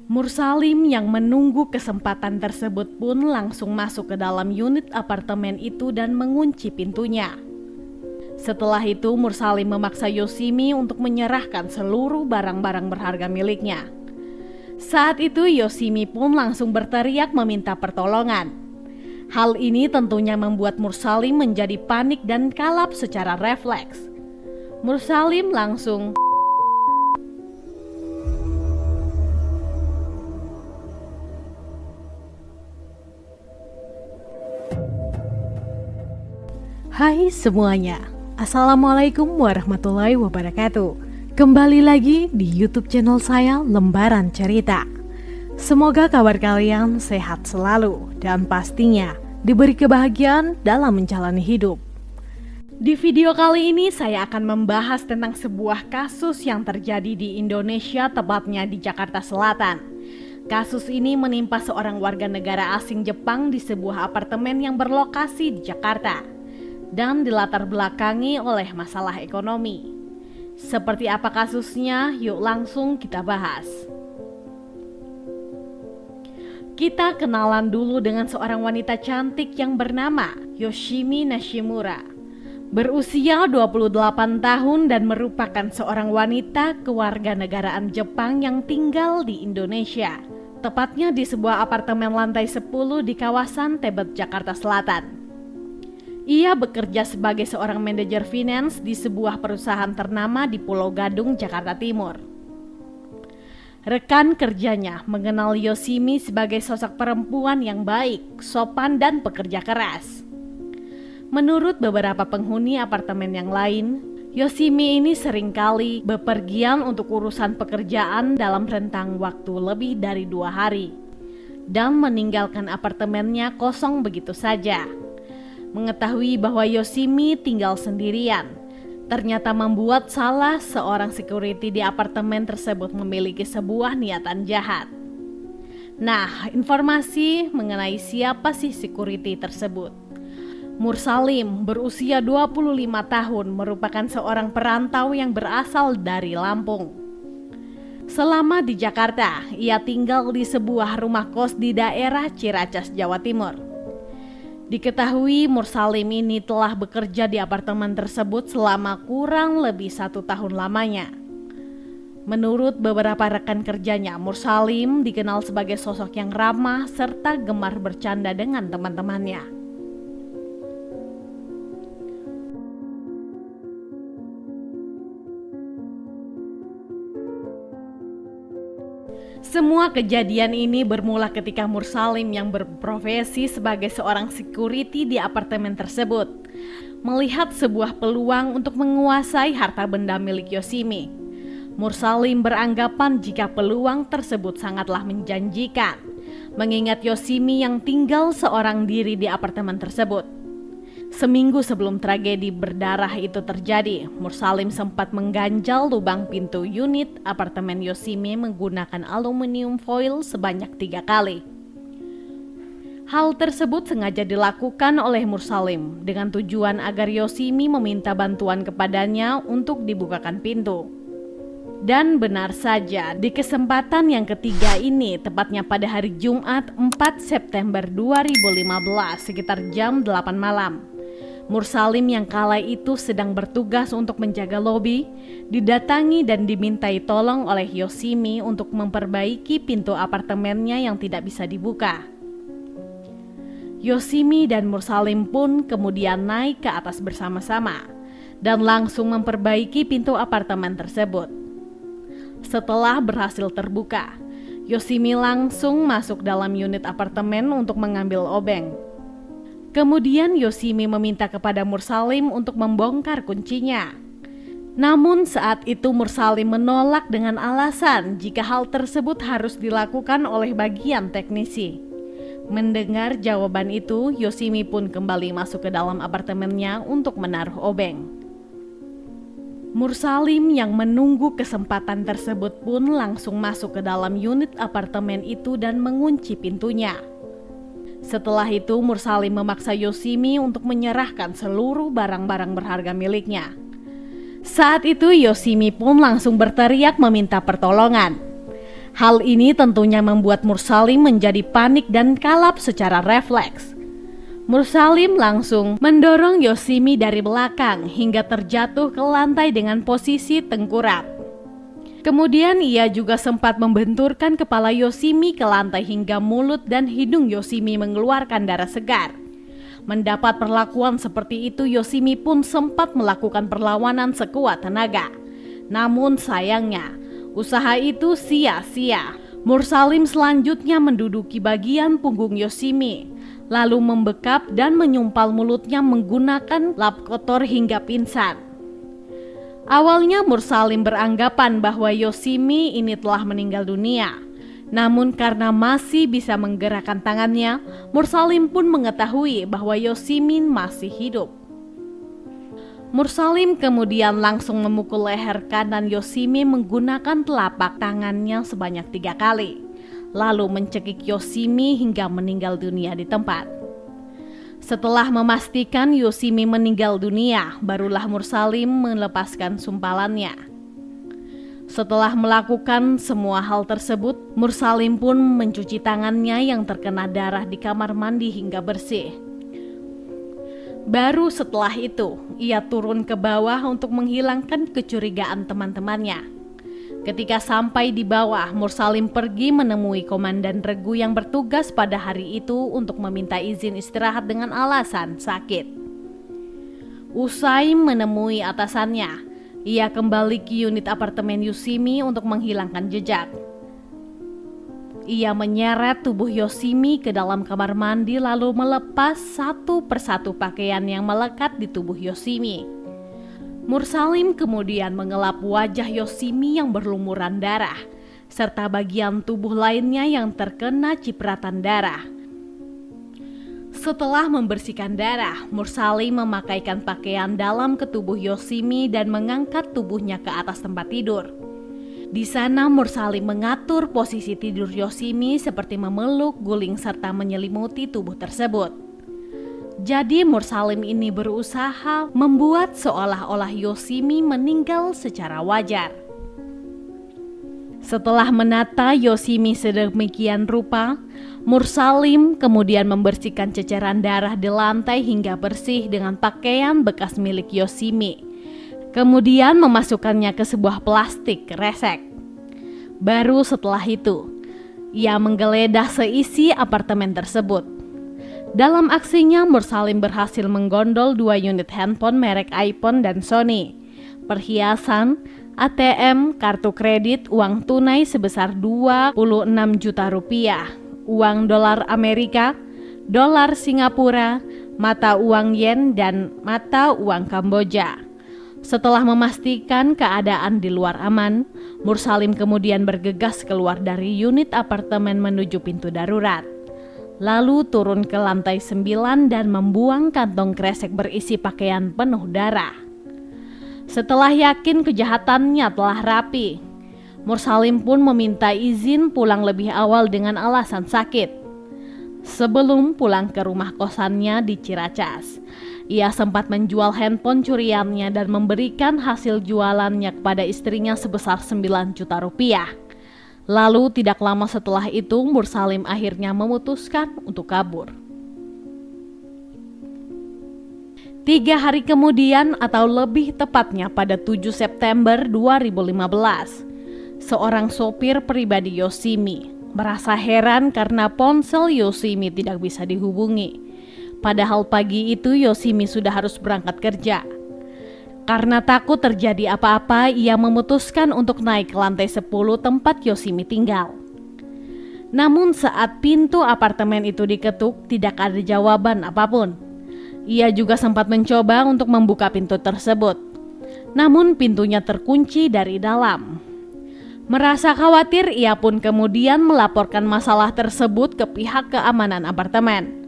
Mursalim yang menunggu kesempatan tersebut pun langsung masuk ke dalam unit apartemen itu dan mengunci pintunya. Setelah itu Mursalim memaksa Yoshimi untuk menyerahkan seluruh barang-barang berharga miliknya. Saat itu Yoshimi pun langsung berteriak meminta pertolongan. Hal ini tentunya membuat Mursalim menjadi panik dan kalap secara refleks. Mursalim langsung Hai semuanya, Assalamualaikum warahmatullahi wabarakatuh. Kembali lagi di YouTube channel saya Lembaran Cerita. Semoga kabar kalian sehat selalu dan pastinya diberi kebahagiaan dalam menjalani hidup. Di video kali ini saya akan membahas tentang sebuah kasus yang terjadi di Indonesia, tepatnya di Jakarta Selatan. Kasus ini menimpa seorang warga negara asing Jepang di sebuah apartemen yang berlokasi di Jakarta dan dilatar belakangi oleh masalah ekonomi. Seperti apa kasusnya? Yuk langsung kita bahas. Kita kenalan dulu dengan seorang wanita cantik yang bernama Yoshimi Nishimura. Berusia 28 tahun dan merupakan seorang wanita kewarganegaraan Jepang yang tinggal di Indonesia, tepatnya di sebuah apartemen lantai 10 di kawasan Tebet, Jakarta Selatan. Ia bekerja sebagai seorang manajer finance di sebuah perusahaan ternama di Pulau Gadung, Jakarta Timur. Rekan kerjanya mengenal Yoshimi sebagai sosok perempuan yang baik, sopan, dan pekerja keras. Menurut beberapa penghuni apartemen yang lain, Yoshimi ini seringkali bepergian untuk urusan pekerjaan dalam rentang waktu lebih dari 2 hari dan meninggalkan apartemennya kosong begitu saja. Mengetahui bahwa Yoshimi tinggal sendirian ternyata membuat salah seorang security di apartemen tersebut memiliki sebuah niatan jahat. Nah, informasi mengenai siapa sih security tersebut? Mursalim berusia 25 tahun merupakan seorang perantau yang berasal dari Lampung. Selama di Jakarta, ia tinggal di sebuah rumah kos di daerah Ciracas, Jawa Timur. Diketahui Mursalim ini telah bekerja di apartemen tersebut selama kurang lebih 1 tahun lamanya. Menurut beberapa rekan kerjanya, Mursalim dikenal sebagai sosok yang ramah serta gemar bercanda dengan teman-temannya. Semua kejadian ini bermula ketika Mursalim yang berprofesi sebagai seorang security di apartemen tersebut melihat sebuah peluang untuk menguasai harta benda milik Yoshimi. Mursalim beranggapan jika peluang tersebut sangatlah menjanjikan, mengingat Yoshimi yang tinggal seorang diri di apartemen tersebut. Seminggu sebelum tragedi berdarah itu terjadi, Mursalim sempat mengganjal lubang pintu unit apartemen Yoshimi menggunakan aluminium foil sebanyak 3 kali. Hal tersebut sengaja dilakukan oleh Mursalim dengan tujuan agar Yoshimi meminta bantuan kepadanya untuk dibukakan pintu. Dan benar saja, di kesempatan yang ketiga ini, tepatnya pada hari Jumat 4 September 2015 sekitar jam 8 malam, Mursalim yang kala itu sedang bertugas untuk menjaga lobi, didatangi dan dimintai tolong oleh Yoshimi untuk memperbaiki pintu apartemennya yang tidak bisa dibuka. Yoshimi dan Mursalim pun kemudian naik ke atas bersama-sama dan langsung memperbaiki pintu apartemen tersebut. Setelah berhasil terbuka, Yoshimi langsung masuk dalam unit apartemen untuk mengambil obeng. Kemudian Yoshimi meminta kepada Mursalim untuk membongkar kuncinya. Namun saat itu Mursalim menolak dengan alasan jika hal tersebut harus dilakukan oleh bagian teknisi. Mendengar jawaban itu, Yoshimi pun kembali masuk ke dalam apartemennya untuk menaruh obeng. Mursalim yang menunggu kesempatan tersebut pun langsung masuk ke dalam unit apartemen itu dan mengunci pintunya. Setelah itu Mursalim memaksa Yoshimi untuk menyerahkan seluruh barang-barang berharga miliknya. Saat itu Yoshimi pun langsung berteriak meminta pertolongan. Hal ini tentunya membuat Mursalim menjadi panik dan kalap secara refleks. Mursalim langsung mendorong Yoshimi dari belakang hingga terjatuh ke lantai dengan posisi tengkurap. Kemudian ia juga sempat membenturkan kepala Yoshimi ke lantai hingga mulut dan hidung Yoshimi mengeluarkan darah segar. Mendapat perlakuan seperti itu, Yoshimi pun sempat melakukan perlawanan sekuat tenaga. Namun sayangnya, usaha itu sia-sia. Mursalim selanjutnya menduduki bagian punggung Yoshimi, lalu membekap dan menyumpal mulutnya menggunakan lap kotor hingga pingsan. Awalnya Mursalim beranggapan bahwa Yoshimi ini telah meninggal dunia. Namun karena masih bisa menggerakkan tangannya, Mursalim pun mengetahui bahwa Yoshimi masih hidup. Mursalim kemudian langsung memukul leher kanan Yoshimi menggunakan telapak tangannya sebanyak 3 kali, lalu mencekik Yoshimi hingga meninggal dunia di tempat. Setelah memastikan Yoshimi meninggal dunia, barulah Mursalim melepaskan sumpalannya. Setelah melakukan semua hal tersebut, Mursalim pun mencuci tangannya yang terkena darah di kamar mandi hingga bersih. Baru setelah itu, ia turun ke bawah untuk menghilangkan kecurigaan teman-temannya. Ketika sampai di bawah, Mursalim pergi menemui Komandan Regu yang bertugas pada hari itu untuk meminta izin istirahat dengan alasan sakit. Usai menemui atasannya, ia kembali ke unit apartemen Yoshimi untuk menghilangkan jejak. Ia menyeret tubuh Yoshimi ke dalam kamar mandi lalu melepas satu persatu pakaian yang melekat di tubuh Yoshimi. Mursalim kemudian mengelap wajah Yoshimi yang berlumuran darah, serta bagian tubuh lainnya yang terkena cipratan darah. Setelah membersihkan darah, Mursalim memakaikan pakaian dalam ke tubuh Yoshimi dan mengangkat tubuhnya ke atas tempat tidur. Di sana Mursalim mengatur posisi tidur Yoshimi seperti memeluk, guling serta menyelimuti tubuh tersebut. Jadi Mursalim ini berusaha membuat seolah-olah Yoshimi meninggal secara wajar. Setelah menata Yoshimi sedemikian rupa, Mursalim kemudian membersihkan ceceran darah di lantai hingga bersih dengan pakaian bekas milik Yoshimi. Kemudian memasukkannya ke sebuah plastik kresek. Baru setelah itu, ia menggeledah seisi apartemen tersebut. Dalam aksinya, Mursalim berhasil menggondol 2 unit handphone merek iPhone dan Sony, perhiasan, ATM, kartu kredit, uang tunai sebesar 26 juta rupiah, uang dolar Amerika, dolar Singapura, mata uang yen, dan mata uang Kamboja. Setelah memastikan keadaan di luar aman, Mursalim kemudian bergegas keluar dari unit apartemen menuju pintu darurat. Lalu turun ke lantai 9 dan membuang kantong kresek berisi pakaian penuh darah. Setelah yakin kejahatannya telah rapi, Mursalim pun meminta izin pulang lebih awal dengan alasan sakit. Sebelum pulang ke rumah kosannya di Ciracas, ia sempat menjual handphone curiannya dan memberikan hasil jualannya kepada istrinya sebesar 9 juta rupiah. Lalu tidak lama setelah itu Mursalim akhirnya memutuskan untuk kabur. 3 hari kemudian atau lebih tepatnya pada 7 September 2015, seorang sopir pribadi Yoshimi merasa heran karena ponsel Yoshimi tidak bisa dihubungi. Padahal pagi itu Yoshimi sudah harus berangkat kerja. Karena takut terjadi apa-apa, ia memutuskan untuk naik ke lantai 10 tempat Yoshimi tinggal. Namun saat pintu apartemen itu diketuk, tidak ada jawaban apapun. Ia juga sempat mencoba untuk membuka pintu tersebut. Namun pintunya terkunci dari dalam. Merasa khawatir, ia pun kemudian melaporkan masalah tersebut ke pihak keamanan apartemen.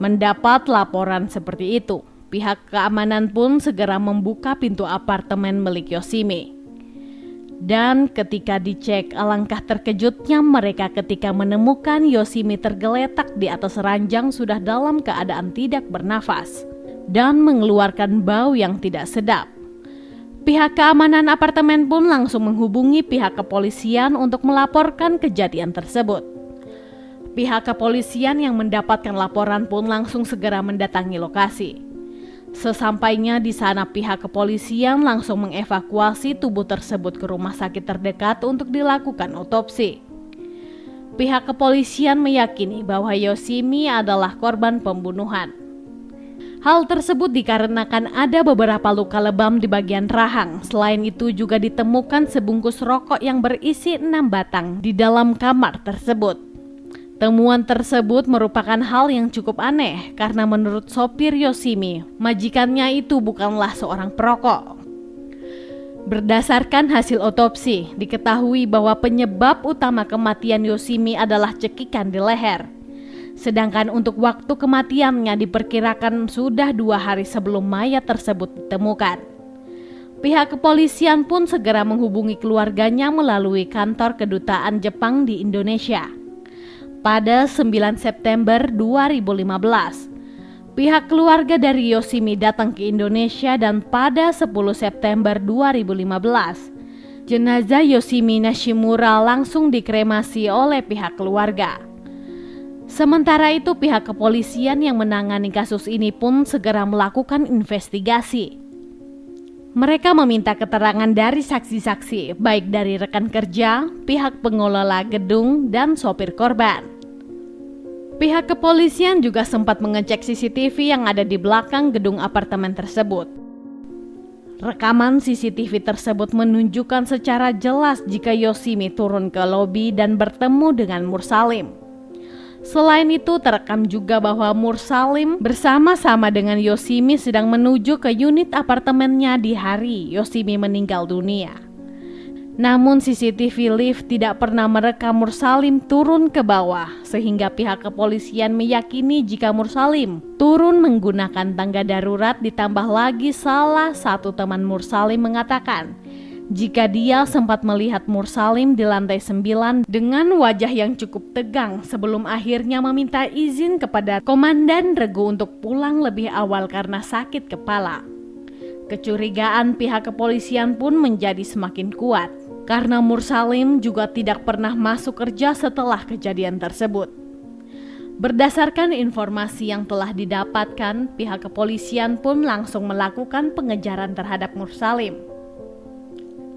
Mendapat laporan seperti itu, pihak keamanan pun segera membuka pintu apartemen milik Yoshimi. Dan ketika dicek, alangkah terkejutnya mereka ketika menemukan Yoshimi tergeletak di atas ranjang sudah dalam keadaan tidak bernafas dan mengeluarkan bau yang tidak sedap. Pihak keamanan apartemen pun langsung menghubungi pihak kepolisian untuk melaporkan kejadian tersebut. Pihak kepolisian yang mendapatkan laporan pun langsung segera mendatangi lokasi. Sesampainya di sana, pihak kepolisian langsung mengevakuasi tubuh tersebut ke rumah sakit terdekat untuk dilakukan otopsi. Pihak kepolisian meyakini bahwa Yoshimi adalah korban pembunuhan. Hal tersebut dikarenakan ada beberapa luka lebam di bagian rahang. Selain itu juga ditemukan sebungkus rokok yang berisi 6 batang di dalam kamar tersebut. Temuan tersebut merupakan hal yang cukup aneh karena menurut sopir Yoshimi, majikannya itu bukanlah seorang perokok. Berdasarkan hasil otopsi, diketahui bahwa penyebab utama kematian Yoshimi adalah cekikan di leher. Sedangkan untuk waktu kematiannya diperkirakan sudah 2 hari sebelum mayat tersebut ditemukan. Pihak kepolisian pun segera menghubungi keluarganya melalui kantor kedutaan Jepang di Indonesia. Pada 9 September 2015, pihak keluarga dari Yoshimi datang ke Indonesia dan pada 10 September 2015, jenazah Yoshimi Nishimura langsung dikremasi oleh pihak keluarga. Sementara itu, pihak kepolisian yang menangani kasus ini pun segera melakukan investigasi. Mereka meminta keterangan dari saksi-saksi, baik dari rekan kerja, pihak pengelola gedung, dan sopir korban. Pihak kepolisian juga sempat mengecek CCTV yang ada di belakang gedung apartemen tersebut. Rekaman CCTV tersebut menunjukkan secara jelas jika Yoshimi turun ke lobi dan bertemu dengan Mursalim. Selain itu, terekam juga bahwa Mursalim bersama-sama dengan Yoshimi sedang menuju ke unit apartemennya di hari Yoshimi meninggal dunia. Namun CCTV lift tidak pernah merekam Mursalim turun ke bawah, sehingga pihak kepolisian meyakini jika Mursalim turun menggunakan tangga darurat. Ditambah lagi salah satu teman Mursalim mengatakan jika dia sempat melihat Mursalim di lantai 9 dengan wajah yang cukup tegang sebelum akhirnya meminta izin kepada Komandan Regu untuk pulang lebih awal karena sakit kepala. Kecurigaan pihak kepolisian pun menjadi semakin kuat karena Mursalim juga tidak pernah masuk kerja setelah kejadian tersebut. Berdasarkan informasi yang telah didapatkan, pihak kepolisian pun langsung melakukan pengejaran terhadap Mursalim.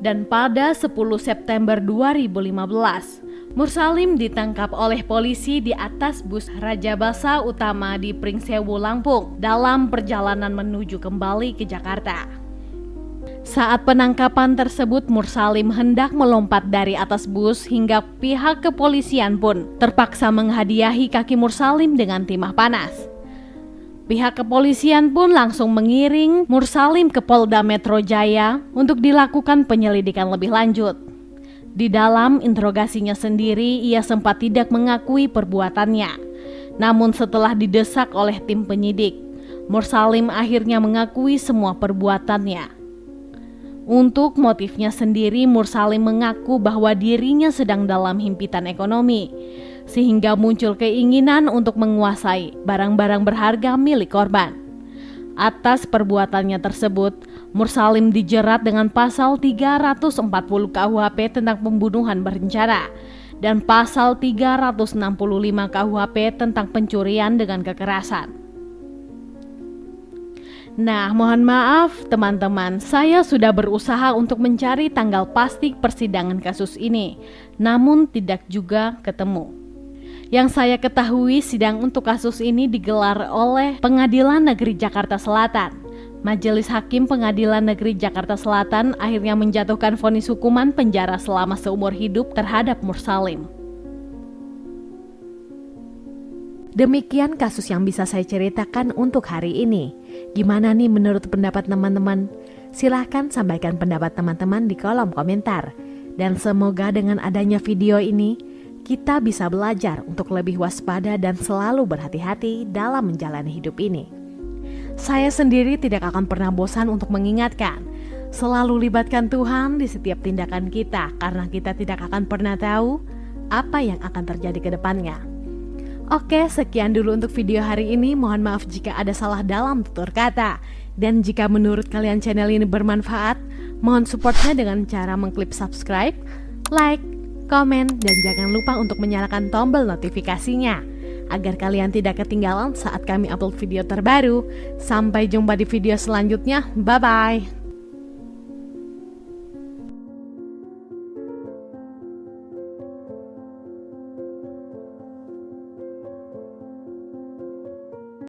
Dan pada 10 September 2015, Mursalim ditangkap oleh polisi di atas bus Rajabasa Utama di Pringsewu, Lampung dalam perjalanan menuju kembali ke Jakarta. Saat penangkapan tersebut, Mursalim hendak melompat dari atas bus hingga pihak kepolisian pun terpaksa menghadiahi kaki Mursalim dengan timah panas. Pihak kepolisian pun langsung mengiring Mursalim ke Polda Metro Jaya untuk dilakukan penyelidikan lebih lanjut. Di dalam interogasinya sendiri, ia sempat tidak mengakui perbuatannya. Namun setelah didesak oleh tim penyidik, Mursalim akhirnya mengakui semua perbuatannya. Untuk motifnya sendiri, Mursalim mengaku bahwa dirinya sedang dalam himpitan ekonomi, sehingga muncul keinginan untuk menguasai barang-barang berharga milik korban. Atas perbuatannya tersebut, Mursalim dijerat dengan pasal 340 KUHP tentang pembunuhan berencana dan pasal 365 KUHP tentang pencurian dengan kekerasan. Nah, mohon maaf teman-teman, saya sudah berusaha untuk mencari tanggal pasti persidangan kasus ini, namun tidak juga ketemu. Yang saya ketahui, sidang untuk kasus ini digelar oleh Pengadilan Negeri Jakarta Selatan. Majelis Hakim Pengadilan Negeri Jakarta Selatan akhirnya menjatuhkan vonis hukuman penjara selama seumur hidup terhadap Mursalim. Demikian kasus yang bisa saya ceritakan untuk hari ini. Gimana nih menurut pendapat teman-teman? Silahkan sampaikan pendapat teman-teman di kolom komentar. Dan semoga dengan adanya video ini, kita bisa belajar untuk lebih waspada dan selalu berhati-hati dalam menjalani hidup ini. Saya sendiri tidak akan pernah bosan untuk mengingatkan, selalu libatkan Tuhan di setiap tindakan kita, karena kita tidak akan pernah tahu apa yang akan terjadi ke depannya. Oke, sekian dulu untuk video hari ini. Mohon maaf jika ada salah dalam tutur kata. Dan jika menurut kalian channel ini bermanfaat, Mohon supportnya dengan cara mengklik subscribe, like, komen, dan jangan lupa untuk menyalakan tombol notifikasinya agar kalian tidak ketinggalan saat kami upload video terbaru. Sampai jumpa di video selanjutnya. Bye-bye.